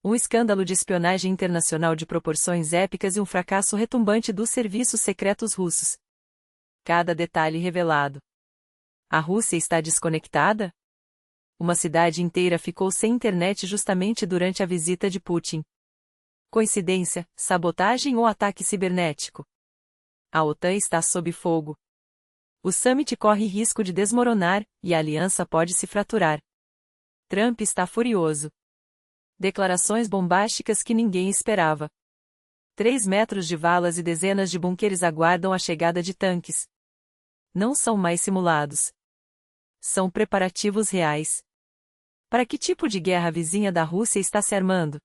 Um escândalo de espionagem internacional de proporções épicas e um fracasso retumbante dos serviços secretos russos. Cada detalhe revelado. A Rússia está desconectada? Uma cidade inteira ficou sem internet justamente durante a visita de Putin. Coincidência, sabotagem ou ataque cibernético? A OTAN está sob fogo. O summit corre risco de desmoronar, e a aliança pode se fraturar. Trump está furioso. Declarações bombásticas que ninguém esperava. 3 metros de valas e dezenas de bunkers aguardam a chegada de tanques. Não são mais simulados. São preparativos reais. Para que tipo de guerra a vizinha da Rússia está se armando?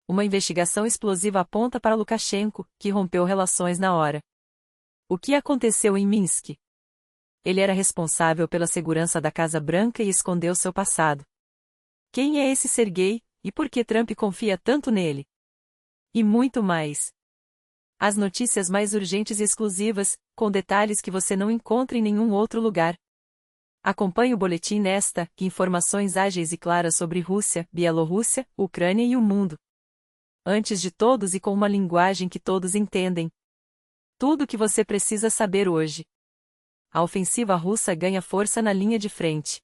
Uma investigação explosiva aponta para Lukashenko, que rompeu relações na hora. O que aconteceu em Minsk? Ele era responsável pela segurança da Casa Branca e escondeu seu passado. Quem é esse Sergei, e por que Trump confia tanto nele? E muito mais. As notícias mais urgentes e exclusivas, com detalhes que você não encontra em nenhum outro lugar. Acompanhe o boletim nesta, informações ágeis e claras sobre Rússia, Bielorrússia, Ucrânia e o mundo. Antes de todos e com uma linguagem que todos entendem. Tudo o que você precisa saber hoje. A ofensiva russa ganha força na linha de frente.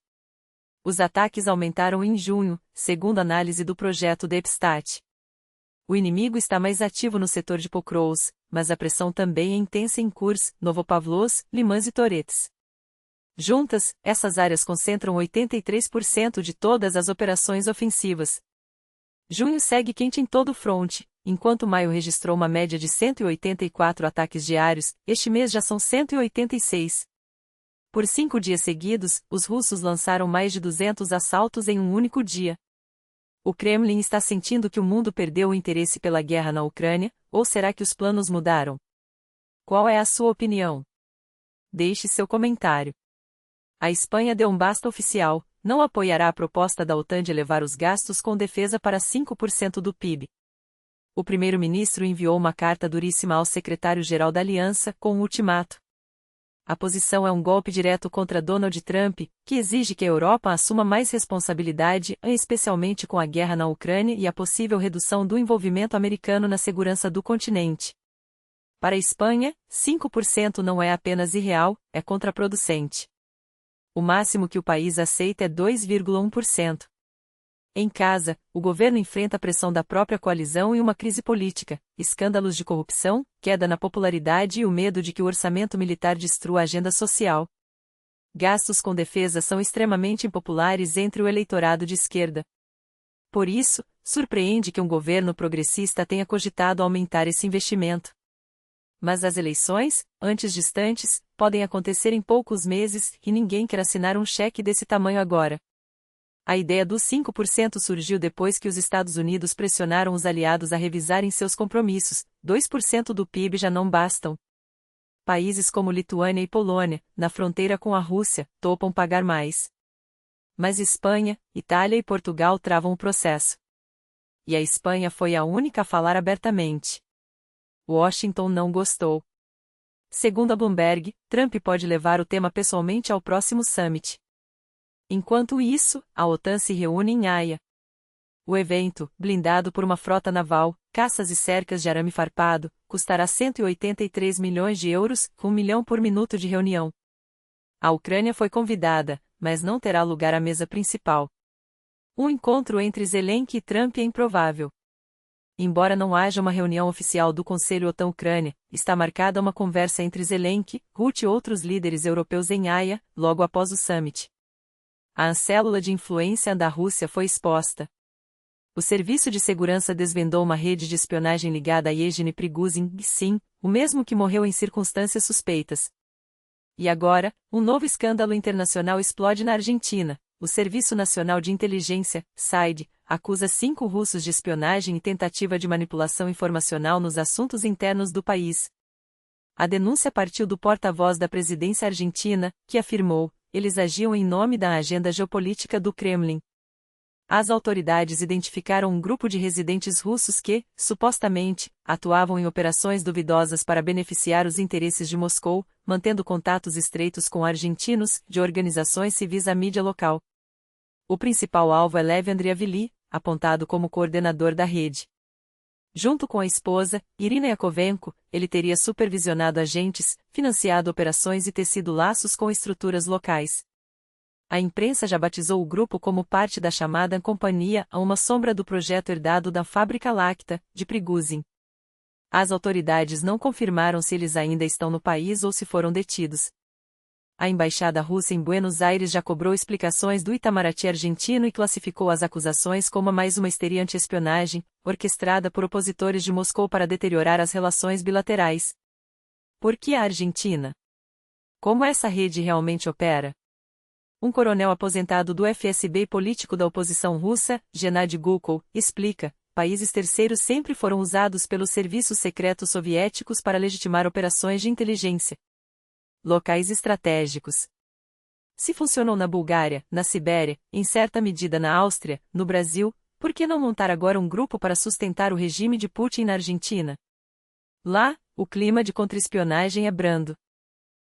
Os ataques aumentaram em junho, segundo análise do projeto Depstat. O inimigo está mais ativo no setor de Pokrovsk, mas a pressão também é intensa em Kursk, Novopavlovsk, Liman e Toretsk. Juntas, essas áreas concentram 83% de todas as operações ofensivas. Junho segue quente em todo o fronte, enquanto maio registrou uma média de 184 ataques diários, este mês já são 186. Por 5 dias seguidos, os russos lançaram mais de 200 assaltos em um único dia. O Kremlin está sentindo que o mundo perdeu o interesse pela guerra na Ucrânia, ou será que os planos mudaram? Qual é a sua opinião? Deixe seu comentário. A Espanha deu um basta oficial, não apoiará a proposta da OTAN de elevar os gastos com defesa para 5% do PIB. O primeiro-ministro enviou uma carta duríssima ao secretário-geral da Aliança, com um ultimato. A posição é um golpe direto contra Donald Trump, que exige que a Europa assuma mais responsabilidade, especialmente com a guerra na Ucrânia e a possível redução do envolvimento americano na segurança do continente. Para a Espanha, 5% não é apenas irreal, é contraproducente. O máximo que o país aceita é 2,1%. Em casa, o governo enfrenta a pressão da própria coalizão e uma crise política, escândalos de corrupção, queda na popularidade e o medo de que o orçamento militar destrua a agenda social. Gastos com defesa são extremamente impopulares entre o eleitorado de esquerda. Por isso, surpreende que um governo progressista tenha cogitado aumentar esse investimento. Mas as eleições, antes distantes, podem acontecer em poucos meses e ninguém quer assinar um cheque desse tamanho agora. A ideia dos 5% surgiu depois que os Estados Unidos pressionaram os aliados a revisarem seus compromissos, 2% do PIB já não bastam. Países como Lituânia e Polônia, na fronteira com a Rússia, topam pagar mais. Mas Espanha, Itália e Portugal travam o processo. E a Espanha foi a única a falar abertamente. Washington não gostou. Segundo a Bloomberg, Trump pode levar o tema pessoalmente ao próximo summit. Enquanto isso, a OTAN se reúne em Haia. O evento, blindado por uma frota naval, caças e cercas de arame farpado, custará 183 milhões de euros, 1 milhão por minuto de reunião. A Ucrânia foi convidada, mas não terá lugar à mesa principal. Um encontro entre Zelensky e Trump é improvável. Embora não haja uma reunião oficial do Conselho OTAN-Ucrânia, está marcada uma conversa entre Zelensky, Rutte e outros líderes europeus em Haia, logo após o summit. A célula de influência da Rússia foi exposta. O Serviço de Segurança desvendou uma rede de espionagem ligada a Yevgeny Prigozhin, sim, o mesmo que morreu em circunstâncias suspeitas. E agora, um novo escândalo internacional explode na Argentina. O Serviço Nacional de Inteligência, SAID, acusa 5 russos de espionagem e tentativa de manipulação informacional nos assuntos internos do país. A denúncia partiu do porta-voz da presidência argentina, que afirmou: eles agiam em nome da agenda geopolítica do Kremlin. As autoridades identificaram um grupo de residentes russos que, supostamente, atuavam em operações duvidosas para beneficiar os interesses de Moscou, mantendo contatos estreitos com argentinos, de organizações civis à mídia local. O principal alvo é Lev Andriavili, apontado como coordenador da rede. Junto com a esposa, Irina Yakovenko, ele teria supervisionado agentes, financiado operações e tecido laços com estruturas locais. A imprensa já batizou o grupo como parte da chamada Companhia a uma sombra do projeto herdado da fábrica láctea, de Prigozhin. As autoridades não confirmaram se eles ainda estão no país ou se foram detidos. A embaixada russa em Buenos Aires já cobrou explicações do Itamaraty argentino e classificou as acusações como mais uma histeria anti-espionagem, orquestrada por opositores de Moscou para deteriorar as relações bilaterais. Por que a Argentina? Como essa rede realmente opera? Um coronel aposentado do FSB e político da oposição russa, Gennady Gulko, explica: países terceiros sempre foram usados pelos serviços secretos soviéticos para legitimar operações de inteligência. Locais estratégicos. Se funcionou na Bulgária, na Sibéria, em certa medida na Áustria, no Brasil, por que não montar agora um grupo para sustentar o regime de Putin na Argentina? Lá, o clima de contra-espionagem é brando.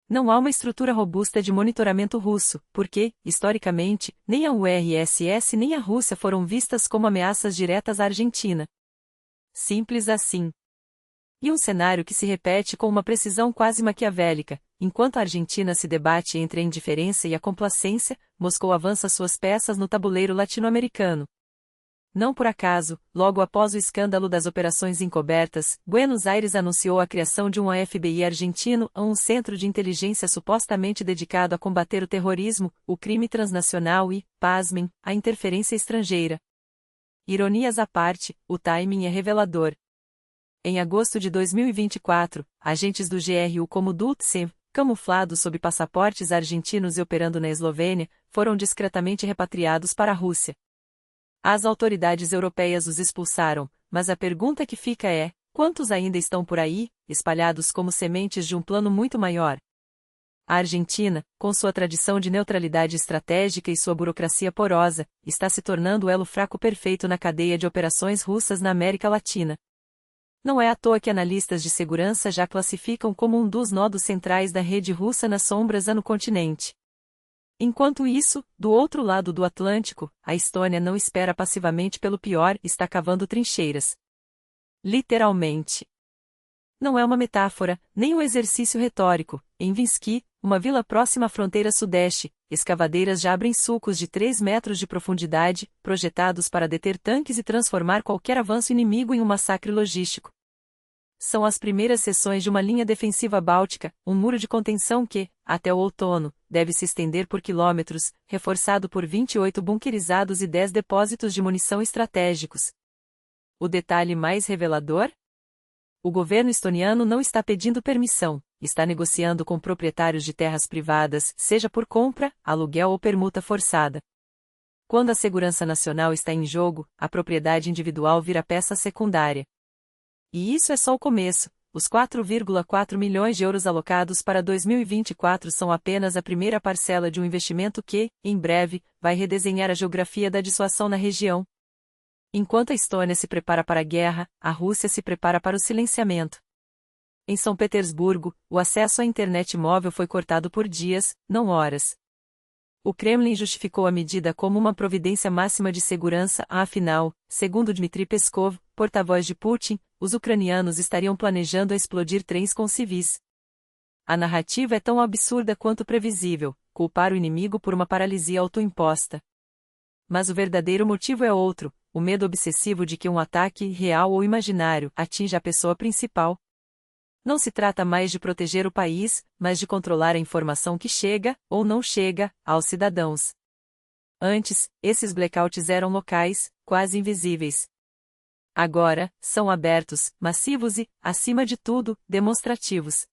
Não há uma estrutura robusta de monitoramento russo, porque, historicamente, nem a URSS nem a Rússia foram vistas como ameaças diretas à Argentina. Simples assim. E um cenário que se repete com uma precisão quase maquiavélica: enquanto a Argentina se debate entre a indiferença e a complacência, Moscou avança suas peças no tabuleiro latino-americano. Não por acaso, logo após o escândalo das operações encobertas, Buenos Aires anunciou a criação de um FBI argentino, um centro de inteligência supostamente dedicado a combater o terrorismo, o crime transnacional e, pasmem, a interferência estrangeira. Ironias à parte, o timing é revelador. Em agosto de 2024, agentes do GRU como Dutsev, camuflados sob passaportes argentinos e operando na Eslovênia, foram discretamente repatriados para a Rússia. As autoridades europeias os expulsaram, mas a pergunta que fica é: quantos ainda estão por aí, espalhados como sementes de um plano muito maior? A Argentina, com sua tradição de neutralidade estratégica e sua burocracia porosa, está se tornando o elo fraco perfeito na cadeia de operações russas na América Latina. Não é à toa que analistas de segurança já classificam como um dos nodos centrais da rede russa nas sombras no continente. Enquanto isso, do outro lado do Atlântico, a Estônia não espera passivamente pelo pior, está cavando trincheiras. Literalmente. Não é uma metáfora, nem um exercício retórico. Em Vinski, uma vila próxima à fronteira sudeste, escavadeiras já abrem sulcos de 3 metros de profundidade, projetados para deter tanques e transformar qualquer avanço inimigo em um massacre logístico. São as primeiras seções de uma linha defensiva báltica, um muro de contenção que, até o outono, deve se estender por quilômetros, reforçado por 28 bunkerizados e 10 depósitos de munição estratégicos. O detalhe mais revelador? O governo estoniano não está pedindo permissão, está negociando com proprietários de terras privadas, seja por compra, aluguel ou permuta forçada. Quando a segurança nacional está em jogo, a propriedade individual vira peça secundária. E isso é só o começo. Os 4,4 milhões de euros alocados para 2024 são apenas a primeira parcela de um investimento que, em breve, vai redesenhar a geografia da dissuasão na região. Enquanto a Estônia se prepara para a guerra, a Rússia se prepara para o silenciamento. Em São Petersburgo, o acesso à internet móvel foi cortado por dias, não horas. O Kremlin justificou a medida como uma providência máxima de segurança, afinal, segundo Dmitry Peskov, porta-voz de Putin, os ucranianos estariam planejando explodir trens com civis. A narrativa é tão absurda quanto previsível: culpar o inimigo por uma paralisia autoimposta. Mas o verdadeiro motivo é outro: o medo obsessivo de que um ataque, real ou imaginário, atinja a pessoa principal. Não se trata mais de proteger o país, mas de controlar a informação que chega, ou não chega, aos cidadãos. Antes, esses blackouts eram locais, quase invisíveis. Agora, são abertos, massivos e, acima de tudo, demonstrativos.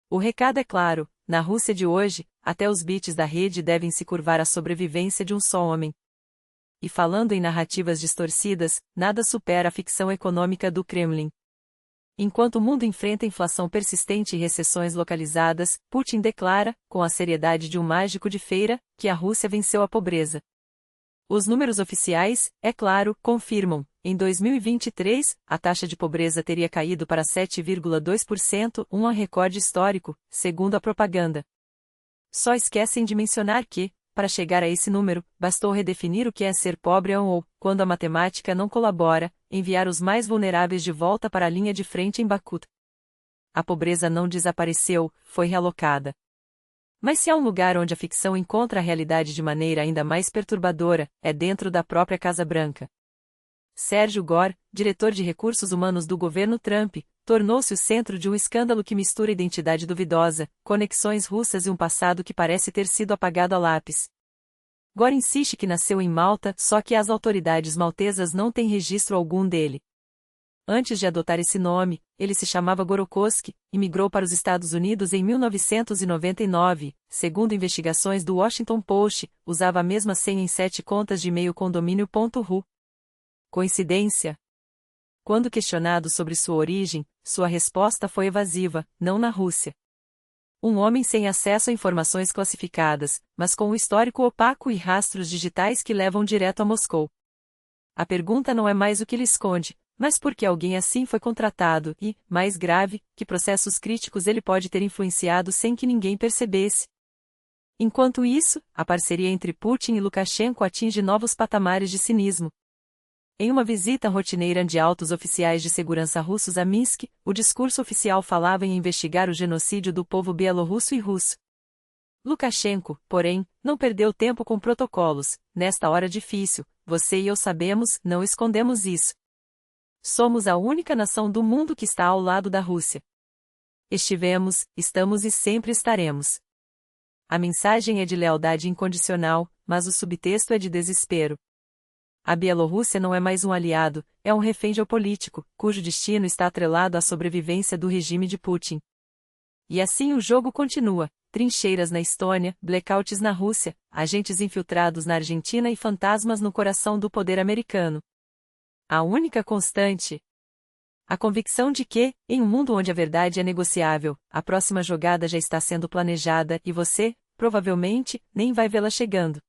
O recado é claro: na Rússia de hoje, até os bits da rede devem se curvar à sobrevivência de um só homem. E falando em narrativas distorcidas, nada supera a ficção econômica do Kremlin. Enquanto o mundo enfrenta inflação persistente e recessões localizadas, Putin declara, com a seriedade de um mágico de feira, que a Rússia venceu a pobreza. Os números oficiais, é claro, confirmam: em 2023, a taxa de pobreza teria caído para 7,2%, um recorde histórico, segundo a propaganda. Só esquecem de mencionar que, para chegar a esse número, bastou redefinir o que é ser pobre ou, quando a matemática não colabora, enviar os mais vulneráveis de volta para a linha de frente em Bakut. A pobreza não desapareceu, foi realocada. Mas se há um lugar onde a ficção encontra a realidade de maneira ainda mais perturbadora, é dentro da própria Casa Branca. Sérgio Gore, diretor de recursos humanos do governo Trump, tornou-se o centro de um escândalo que mistura identidade duvidosa, conexões russas e um passado que parece ter sido apagado a lápis. Gore insiste que nasceu em Malta, só que as autoridades maltesas não têm registro algum dele. Antes de adotar esse nome, ele se chamava Gorokowski, e migrou para os Estados Unidos em 1999, segundo investigações do Washington Post, usava a mesma senha em 7 contas de e-mail condomínio.ru. Coincidência? Quando questionado sobre sua origem, sua resposta foi evasiva: não na Rússia. Um homem sem acesso a informações classificadas, mas com um histórico opaco e rastros digitais que levam direto a Moscou. A pergunta não é mais o que ele esconde, mas por que alguém assim foi contratado e, mais grave, que processos críticos ele pode ter influenciado sem que ninguém percebesse. Enquanto isso, a parceria entre Putin e Lukashenko atinge novos patamares de cinismo. Em uma visita rotineira de altos oficiais de segurança russos a Minsk, o discurso oficial falava em investigar o genocídio do povo bielorrusso e russo. Lukashenko, porém, não perdeu tempo com protocolos. Nesta hora difícil, você e eu sabemos, não escondemos isso. Somos a única nação do mundo que está ao lado da Rússia. Estivemos, estamos e sempre estaremos. A mensagem é de lealdade incondicional, mas o subtexto é de desespero. A Bielorrússia não é mais um aliado, é um refém geopolítico, cujo destino está atrelado à sobrevivência do regime de Putin. E assim o jogo continua: trincheiras na Estônia, blackouts na Rússia, agentes infiltrados na Argentina e fantasmas no coração do poder americano. A única constante? A convicção de que, em um mundo onde a verdade é negociável, a próxima jogada já está sendo planejada e você, provavelmente, nem vai vê-la chegando.